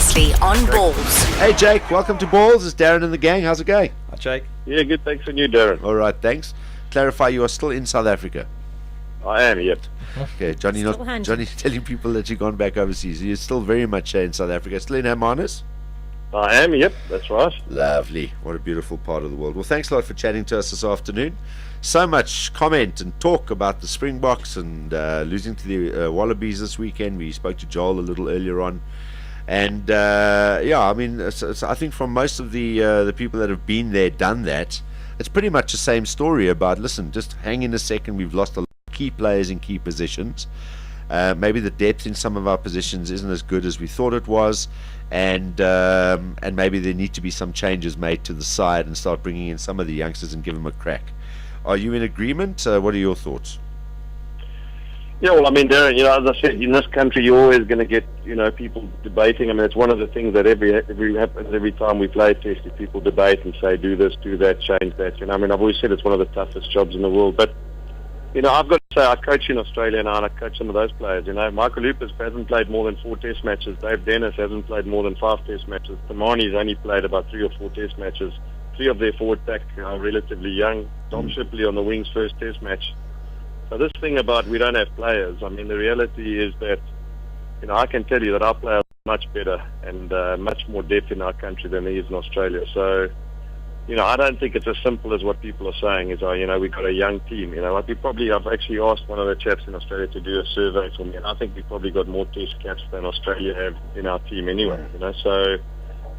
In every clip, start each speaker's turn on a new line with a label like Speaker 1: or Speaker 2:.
Speaker 1: previously on Ballz.
Speaker 2: Hey Jake, welcome to Ballz. It's Darren and the gang. How's it going?
Speaker 3: Hi, Jake.
Speaker 4: Yeah, good. Thanks for you, Darren.
Speaker 2: All right, thanks. Clarify, you are still in South Africa.
Speaker 4: I am, yep.
Speaker 2: Okay, Johnny, telling people that you've gone back overseas. You're still very much in South Africa. Still in Hermanus?
Speaker 4: I am, yep. That's right.
Speaker 2: Lovely. What a beautiful part of the world. Well, thanks a lot for chatting to us this afternoon. So much comment and talk about the Springboks and losing to the Wallabies this weekend. We spoke to Joel a little earlier on. And I mean, I think from most of the people that have been there, done that, it's pretty much the same story about, listen, just hang in a second. We've lost a lot of key players in key positions. Maybe the depth in some of our positions isn't as good as we thought it was. And maybe there need to be some changes made to the side and start bringing in some of the youngsters and give them a crack. Are you in agreement? What are your thoughts?
Speaker 4: Yeah, well, I mean, Darren, as I said, in this country, you're always going to get, people debating. I mean, it's one of the things that happens every time we play test. If people debate and say, do this, do that, change that. I mean, I've always said it's one of the toughest jobs in the world. But, I've got to say, I coach in Australia now, and I coach some of those players. Michael Lupus hasn't played more than 4 test matches. Dave Dennis hasn't played more than 5 test matches. Tamani's only played about 3 or 4 test matches. 3 of their forward pack are relatively young. Tom Shipley on the wings, first test match. So this thing about we don't have players, I mean, the reality is that, I can tell you that our players are much better and much more depth in our country than there is in Australia. So, I don't think it's as simple as what people are saying is, we've got a young team. I've actually asked one of the chaps in Australia to do a survey for me, and I think we've probably got more test caps than Australia have in our team anyway, So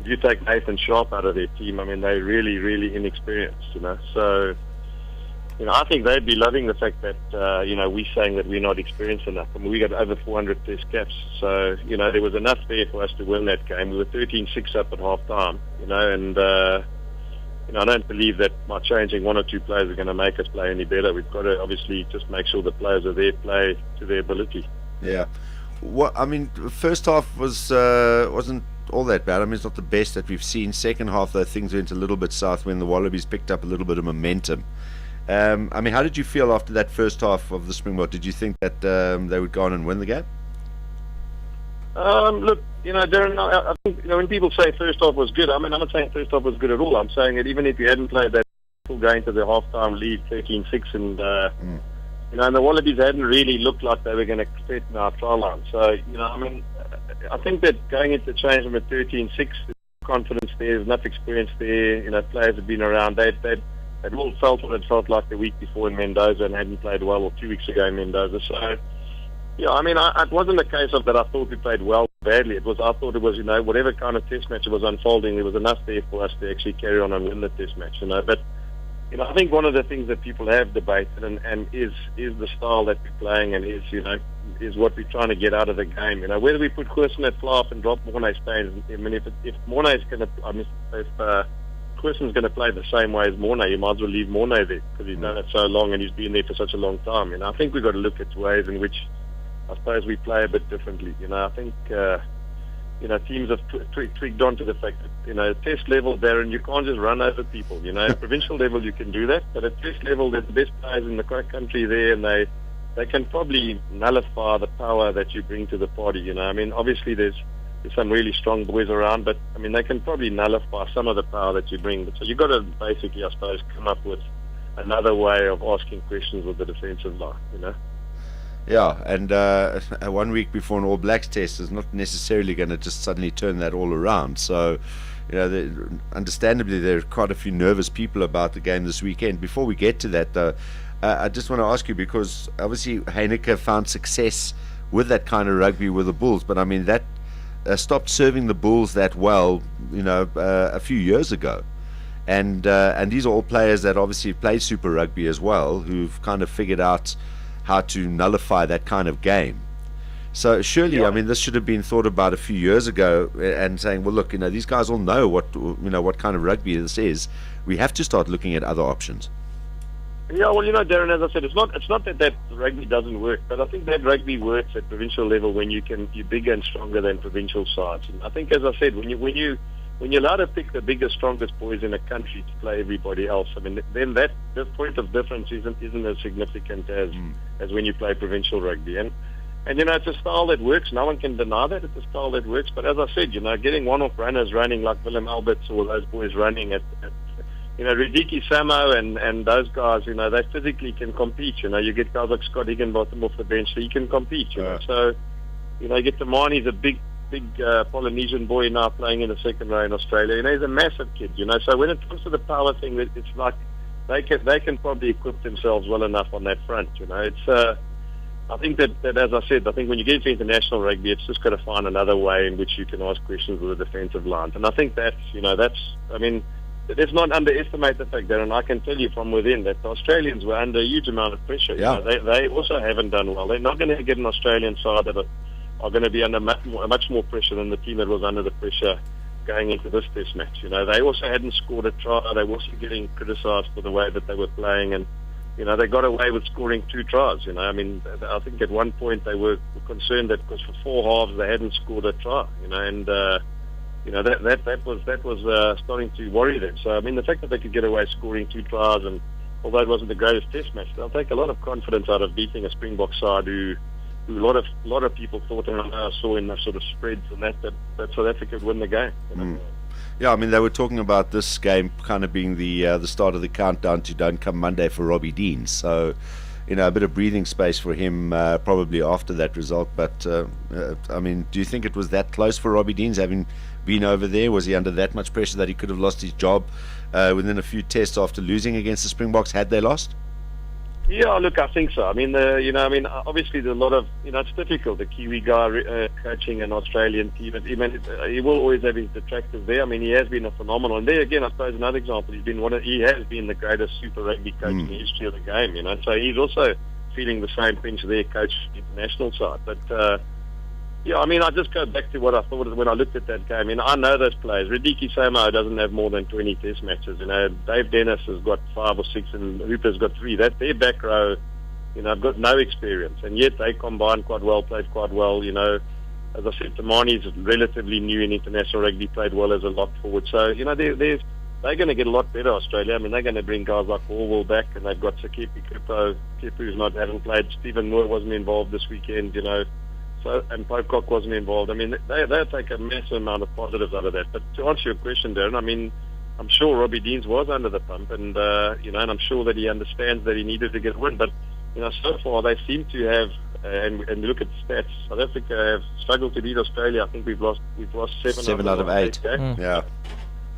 Speaker 4: if you take Nathan Sharp out of their team, I mean, they're really, really inexperienced, So, I think they'd be loving the fact that, we're saying that we're not experienced enough. I mean, we got over 400 test caps. So, there was enough there for us to win that game. We were 13-6 up at half-time, and, I don't believe that by changing 1 or 2 players are going to make us play any better. We've got to obviously just make sure the players are there, play to their ability.
Speaker 2: Yeah. First half wasn't all that bad. I mean, it's not the best that we've seen. Second half, though, things went a little bit south when the Wallabies picked up a little bit of momentum. How did you feel after that first half of the Springbok? Did you think that they would go on and win the game?
Speaker 4: Look, Darren, I think, when people say first half was good, I mean, I'm not saying first half was good at all. I'm saying that even if you hadn't played that full game to the half-time lead, 13-6, and, and the Wallabies hadn't really looked like they were going to threaten our trial line. So, I think that going into the change room at 13-6, there's confidence there, there's enough experience there, players have been around, they'd all felt what it felt like the week before in Mendoza and hadn't played well, or 2 weeks ago in Mendoza. So, it wasn't a case of that I thought we played well or badly. I thought it was, whatever kind of test match it was unfolding, there was enough there for us to actually carry on and win the test match, But, I think one of the things that people have debated and is the style that we're playing and is what we're trying to get out of the game. Whether we put Quirson at fly and drop Mornay Staines, I mean, if Mornay's going to, if Querson's going to play the same way as Mornay, you might as well leave Mornay there because he's done it so long and he's been there for such a long time. I think we've got to look at ways in which I suppose we play a bit differently. I think teams have tweaked on to the fact that test level, Darren, you can't just run over people. Provincial level you can do that, but at test level there's the best players in the country there, and they can probably nullify the power that you bring to the party. I mean, obviously there's some really strong boys around, but I mean they can probably nullify some of the power that you bring. So you've got to basically, I suppose, come up with another way of asking questions with the defensive line.
Speaker 2: Yeah, and 1 week before an All Blacks test is not necessarily going to just suddenly turn that all around. So, understandably, there are quite a few nervous people about the game this weekend. Before we get to that, though, I just want to ask you, because obviously Heineke found success with that kind of rugby with the Bulls, but I mean that stopped serving the Bulls that well, a few years ago. And these are all players that obviously play Super Rugby as well, who've kind of figured out how to nullify that kind of game. So surely, I mean, this should have been thought about a few years ago, and saying, well, look, these guys all know what kind of rugby this is. We have to start looking at other options.
Speaker 4: Yeah, well, Darren, as I said, it's not that rugby doesn't work, but I think that rugby works at provincial level when you're bigger and stronger than provincial sides. And I think, as I said, when you're allowed to pick the biggest, strongest boys in a country to play everybody else, I mean, then the point of difference isn't as significant as when you play provincial rugby. And And, it's a style that works. No one can deny that. It's a style that works. But as I said, getting one-off runners running like Willem Alberts or those boys running at Ridiki Samo and those guys, they physically can compete. You get guys like Scott Higginbotham off the bench, so he can compete, So, you get Tamani's a big Polynesian boy now playing in the second row in Australia. He's a massive kid, So when it comes to the power thing, it's like they can probably equip themselves well enough on that front, It's I think that as I said, I think when you get into international rugby, it's just got to find another way in which you can ask questions with the defensive line. And I think let's not underestimate the fact that, and I can tell you from within, that the Australians were under a huge amount of pressure.
Speaker 2: Yeah.
Speaker 4: They also haven't done well. They're not going to get an Australian side that are going to be under much more pressure than the team that was under the pressure going into this test match. They also hadn't scored a try. They were also getting criticised for the way that they were playing, and they got away with scoring 2 tries. I think at one point they were concerned that because for 4 halves they hadn't scored a try. That was starting to worry them. So the fact that they could get away scoring 2 tries, and although it wasn't the greatest test match, they'll take a lot of confidence out of beating a Springbok side who a lot of people thought, and I saw in the sort of spreads and that South Africa would win the game.
Speaker 2: Yeah, they were talking about this game kind of being the start of the countdown to Don't Come Monday for Robbie Dean. So, a bit of breathing space for him probably after that result. But, do you think it was that close for Robbie Deans having been over there? Was he under that much pressure that he could have lost his job within a few tests after losing against the Springboks had they lost?
Speaker 4: Yeah, look, I think so. Obviously there's a lot of, it's difficult. The Kiwi guy coaching an Australian team. He will always have his detractors there. He has been a phenomenal. And there again, I suppose another example, he has been the greatest Super Rugby coach in the history of the game. So he's also feeling the same pinch there, coach the international side. But I just go back to what I thought when I looked at that game. I know those players. Ridiki Samo doesn't have more than 20 test matches. Dave Dennis has got 5 or 6, and Hooper's got 3. That their back row, have got no experience, and yet they combined quite well, played quite well. As I said, Tamani's relatively new in international rugby, played well as a lock forward. So they're going to get a lot better. Australia. They're going to bring guys like Orwell back, and they've got Sakepi Kupo. Kipu's hasn't played. Stephen Moore wasn't involved this weekend. So, and Pocock wasn't involved. They'll take a massive amount of positives out of that. But to answer your question, Darren, I'm sure Robbie Deans was under the pump, and and I'm sure that he understands that he needed to get a win. But so far they seem to have, and look at the stats. South Africa have struggled to beat Australia. I think we've lost 7
Speaker 2: out of 8. Yeah,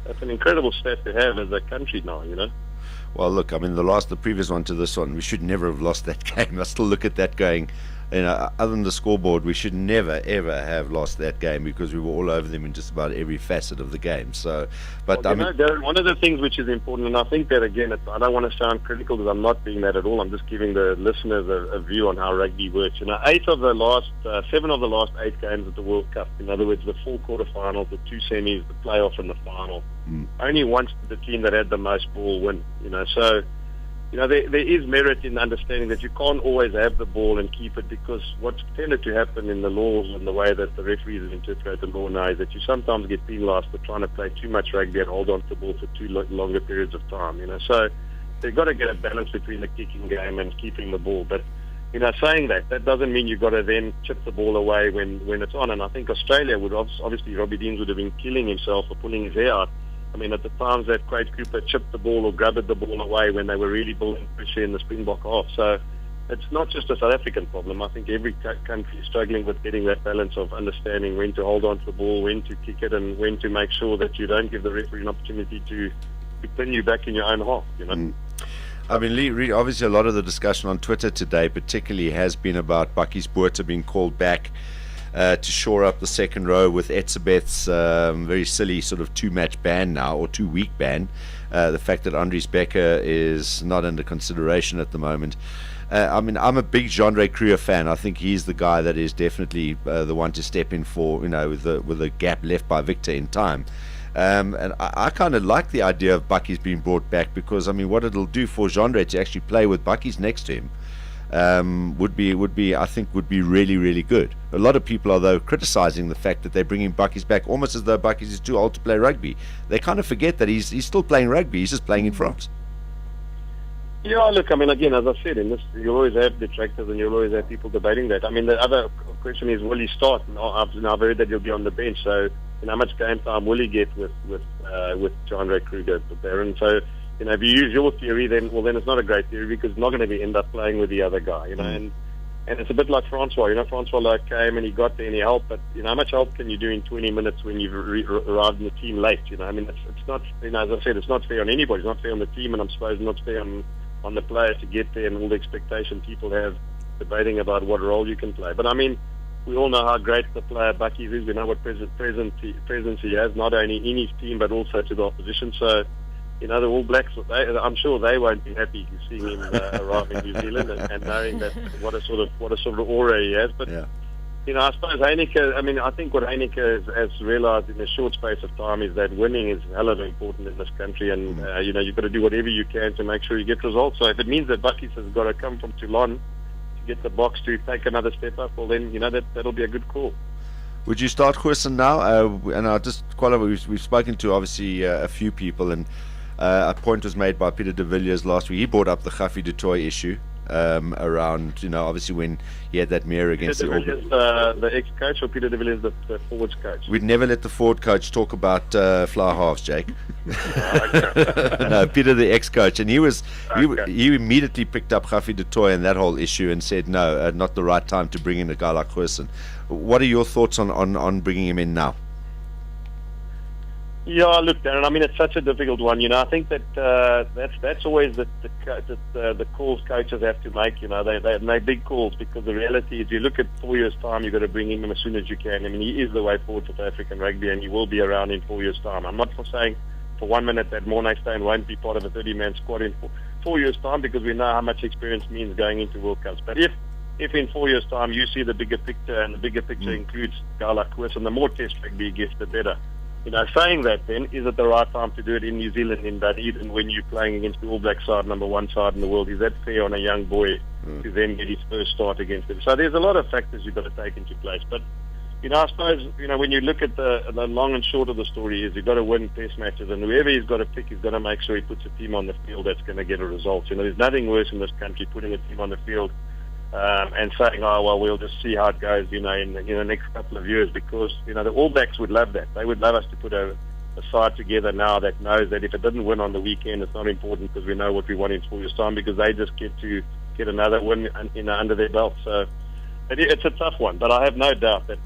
Speaker 4: that's an incredible stat to have as a country now.
Speaker 2: Well, look, the previous one to this one, we should never have lost that game. I still look at that going, other than the scoreboard, we should never, ever have lost that game because we were all over them in just about every facet of the game. So, but
Speaker 4: Darren, one of the things which is important, and I think that again, I don't want to sound critical because I'm not being that at all. I'm just giving the listeners a view on how rugby works. 7 of the last 8 games of the World Cup, in other words, the 4 quarterfinals, the 2 semis, the playoff, and the final. Only once did the team that had the most ball win. So. There is merit in understanding that you can't always have the ball and keep it, because what's tended to happen in the laws and the way that the referees have interpreted the law now is that you sometimes get penalised for trying to play too much rugby and hold on to the ball for too longer periods of time. So they've got to get a balance between the kicking game and keeping the ball. But saying that doesn't mean you've got to then chip the ball away when it's on. And I think Australia would obviously Robbie Deans would have been killing himself for pulling his hair out. At the times that Craig Cooper chipped the ball or grabbed the ball away when they were really building pressure in the Springbok half. So it's not just a South African problem. I think every country is struggling with getting that balance of understanding when to hold on to the ball, when to kick it, and when to make sure that you don't give the referee an opportunity to pin you back in your own half.
Speaker 2: Lee, obviously a lot of the discussion on Twitter today particularly has been about Bakkies Botha being called back to shore up the second row with Etzebeth's very silly sort of 2-match ban now, or 2-week ban. The fact that Andries Becker is not under consideration at the moment. I'm a big Jean-Ray Kruger fan. I think he's the guy that is definitely the one to step in for, with the gap left by Victor in time. And I kind of like the idea of Bakkies being brought back, because what it'll do for Jean-Ray to actually play with Bakkies next to him would be really, really good. A lot of people are, though, criticizing the fact that they're bringing Bakkies back almost as though Bakkies is too old to play rugby. They kind of forget that he's still playing rugby. He's just playing in France.
Speaker 4: Yeah, look, I mean, I obviously the lot of, it's difficult. The Kiwis, they've got a lot of experience. And, I think that again, I don't want to sound critical because I'm not being that at all. I'm just giving the listeners a view on how rugby works. 7 of the last 8 games of the World Cup, only once did the team that had the most ball win. Only once did the team that had the most ball win. So, there is merit in understanding that you can't always have the ball and keep it, because what's tended to happen in the laws and the way that the referees have interpreted the law now is that you sometimes get penalised for trying to play too much rugby and hold on to the ball for too longer periods of time. So it's not just a South African problem. I think every Yeah, look, I mean, again, as I said, in this, you'll always have detractors and you'll always have people debating that. I mean, the other question is, will he start? Now, I've heard that he'll be on the bench, so how much game time will he get with John Kruger, Baron? So, if you use your theory, then it's not a great theory because it's not going to be end up playing with the other guy, and it's a bit like Francois. Francois came and he got there and he helped, but how much help can you do in 20 minutes when you've arrived in the team late? I mean, it's not. As I said, it's not fair on anybody. It's not fair on the team, and I'm supposed not fair on the players to get there and all the expectation people have debating about what role you can play. But I mean, we all know how great the player Bucky is. We know what presence he has, not only in his team but also to the opposition. So, the All Blacks, I'm sure they won't be happy seeing him arrive in New Zealand and knowing that what a sort of aura he has. But I suppose Heineke. I mean, I think what Heineke has realised in a short space of time is that winning is hell of important in this country, and you've got to do whatever you can to make sure you get results. So if it means that Bucky's has got to come from Toulon to get the box to take another step up, well then that'll be a good call.
Speaker 2: Would you start Goosen now? And I just we've spoken to obviously a few people, and a point was made by Peter de Villiers last week. He brought up the Khafi du Toit issue around, obviously when he had that mirror against
Speaker 4: Peter de Villiers, the ex-coach, or Peter de Villiers, the forwards coach?
Speaker 2: We'd never let the forward coach talk about fly halves, Jake. No, Peter, the ex-coach, and he immediately picked up Khafi du Toit and that whole issue and said, no, not the right time to bring in a guy like Goosen. What are your thoughts on bringing him in now?
Speaker 4: Yeah, look, Darren. I mean, it's such a difficult one. I think that that's always the calls coaches have to make. They make big calls because the reality is, you look at 4 years' time, you've got to bring him as soon as you can. I mean, he is the way forward for South African rugby, and he will be around in 4 years' time. I'm not saying for 1 minute that Morné Steyn won't be part of a 30-man squad in 4 years' time, because we know how much experience means going into World Cups. But if in 4 years' time you see the bigger picture, and the bigger picture includes a guy like Goosen, the more Test rugby he gets, the better. Saying that, then, is it the right time to do it in New Zealand, in Dunedin, when you're playing against the All Black side, number one side in the world? Is that fair on a young boy to then get his first start against them? So there's a lot of factors you've got to take into place. But, I suppose, when you look at the long and short of the story is you've got to win Test matches, and whoever he's got to pick, he's got to make sure he puts a team on the field that's going to get a result. There's nothing worse in this country putting a team on the field and saying, we'll just see how it goes, in the next couple of years, because, the All Blacks would love that. They would love us to put a side together now that knows that if it doesn't win on the weekend, it's not important, because we know what we want in 4 years' time, because they just get another win under their belt. So it's a tough one, but I have no doubt that,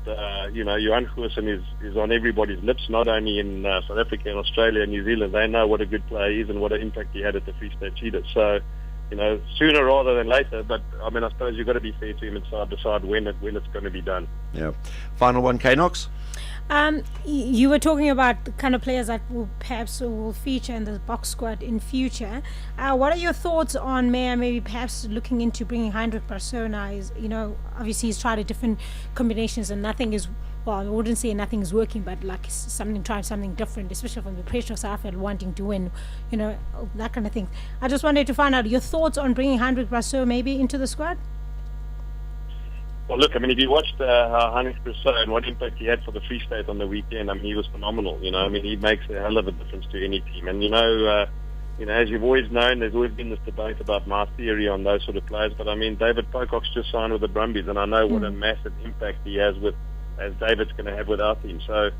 Speaker 4: Johan Goosen is on everybody's lips, not only in South Africa and Australia and New Zealand. They know what a good player he is and what an impact he had at the Free State Cheetahs. So, sooner rather than later. But I mean, I suppose you've got to be fair to him and decide when it's going to be done.
Speaker 2: Yeah. Final one, Knox.
Speaker 1: You were talking about the kind of players that will feature in the box squad in future. What are your thoughts on maybe perhaps looking into bringing Heinrich Persona? Obviously he's tried different combinations and nothing is. Well, I wouldn't say nothing is working, but trying something different, especially from the pressure side and wanting to win, that kind of thing. I just wanted to find out your thoughts on bringing Heinrich Persona maybe into the squad.
Speaker 4: Well, look, I mean, if you watched Heinrich Persona and what impact he had for the Free State on the weekend, I mean, he was phenomenal. I mean, he makes a hell of a difference to any team. And as you've always known, there's always been this debate about my theory on those sort of players. But I mean, David Pocock's just signed with the Brumbies, and I know what a massive impact he has as David's going to have with our team. So,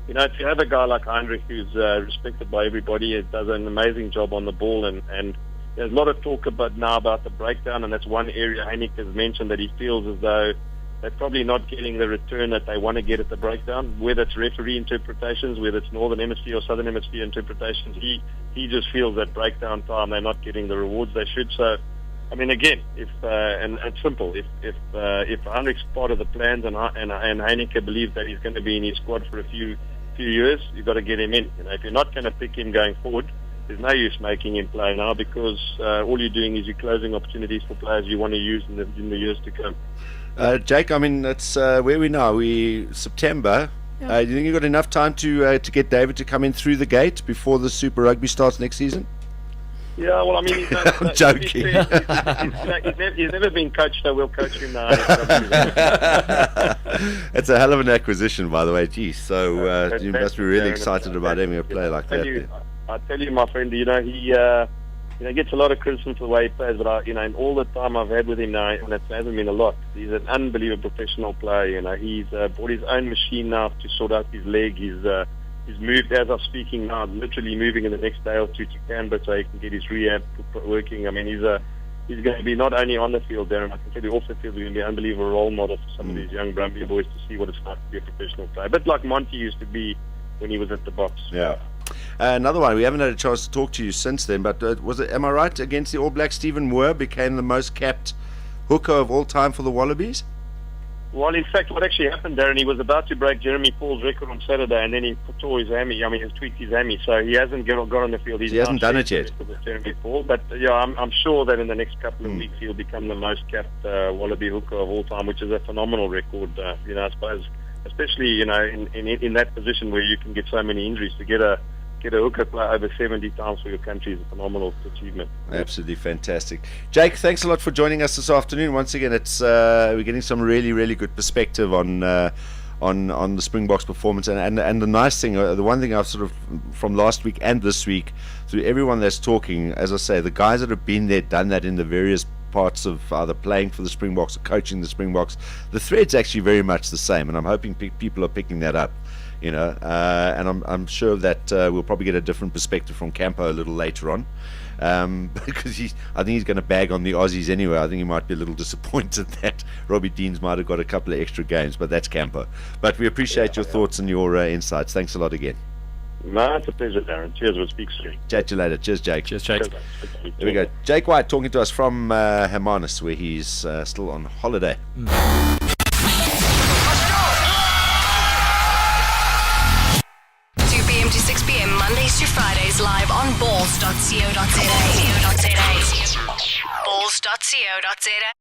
Speaker 4: if you have a guy like Heinrich who's respected by everybody, he does an amazing job on the ball, and there's a lot of talk about the breakdown, and that's one area Heinrich has mentioned that he feels as though they're probably not getting the return that they want to get at the breakdown, whether it's referee interpretations, whether it's Northern Hemisphere or Southern Hemisphere interpretations. He just feels that breakdown time they're not getting the rewards they should. So, I mean, again, and it's simple. If Heinrich's part of the plans and Heineke believes that he's going to be in his squad for a few years, you've got to get him in. If you're not going to pick him going forward, there's no use making him play now, because all you're doing is you're closing opportunities for players you want to use in the years to come.
Speaker 2: Jake, I mean, it's where we now. We September.
Speaker 1: Yeah.
Speaker 2: Do you think you've got enough time to get David to come in through the gate before the Super Rugby starts next season?
Speaker 4: Yeah, well, I mean,
Speaker 2: I'm joking.
Speaker 4: He's never been coached, so we'll coach him now.
Speaker 2: It's a hell of an acquisition, by the way. Geez, so you must be really excited about having a player like that.
Speaker 4: I tell you, my friend, he gets a lot of criticism for the way he plays, but in all the time I've had with him now, and it hasn't been a lot, he's an unbelievable professional player. He's bought his own machine now to sort out his leg. He's moved, as I'm speaking now, literally moving in the next day or two to Canberra so he can get his rehab working. I mean, he's going to be not only on the field, Darren, I can tell you off the field, he's going to be an unbelievable role model for some of these young Brumby boys to see what it's like to be a professional player. A bit like Monty used to be when he was at the box.
Speaker 2: Yeah. Another one, we haven't had a chance to talk to you since then, but am I right, against the All Blacks, Stephen Moore became the most capped hooker of all time for the Wallabies?
Speaker 4: Well, in fact, what actually happened, Darren, he was about to break Jeremy Paul's record on Saturday, and then he tore his hammy. I mean, he tweaked his hammy, so he hasn't got on the field.
Speaker 2: He hasn't done it yet.
Speaker 4: With Jeremy Paul, but yeah, I'm sure that in the next couple of weeks he'll become the most capped Wallaby hooker of all time, which is a phenomenal record. I suppose, especially in that position where you can get so many injuries, to get a hooker play over 70 times for your country is a phenomenal achievement.
Speaker 2: Absolutely fantastic. Jake, thanks a lot for joining us this afternoon. Once again, it's we're getting some really, really good perspective on the Springboks performance, and the nice thing, the one thing I've sort of from last week and this week, through everyone that's talking, as I say, the guys that have been there, done that in the various parts of either playing for the Springboks or coaching the Springboks, the thread's actually very much the same, and I'm hoping people are picking that up. And I'm sure that we'll probably get a different perspective from Campo a little later on, because I think he's going to bag on the Aussies anyway. I think he might be a little disappointed that Robbie Deans might have got a couple of extra games, but that's Campo. But we appreciate your thoughts and your insights. Thanks a lot again.
Speaker 4: No, it's a pleasure, Darren. Cheers. We'll speak soon.
Speaker 2: Chat to you later. Cheers, Jake.
Speaker 3: Cheers, Jake.
Speaker 2: There we go. Jake White talking to us from Hermanus, where he's still on holiday.
Speaker 5: 2 p.m. to 6 p.m. Mondays to Fridays live on Ballz.co.za. Ballz.co.za.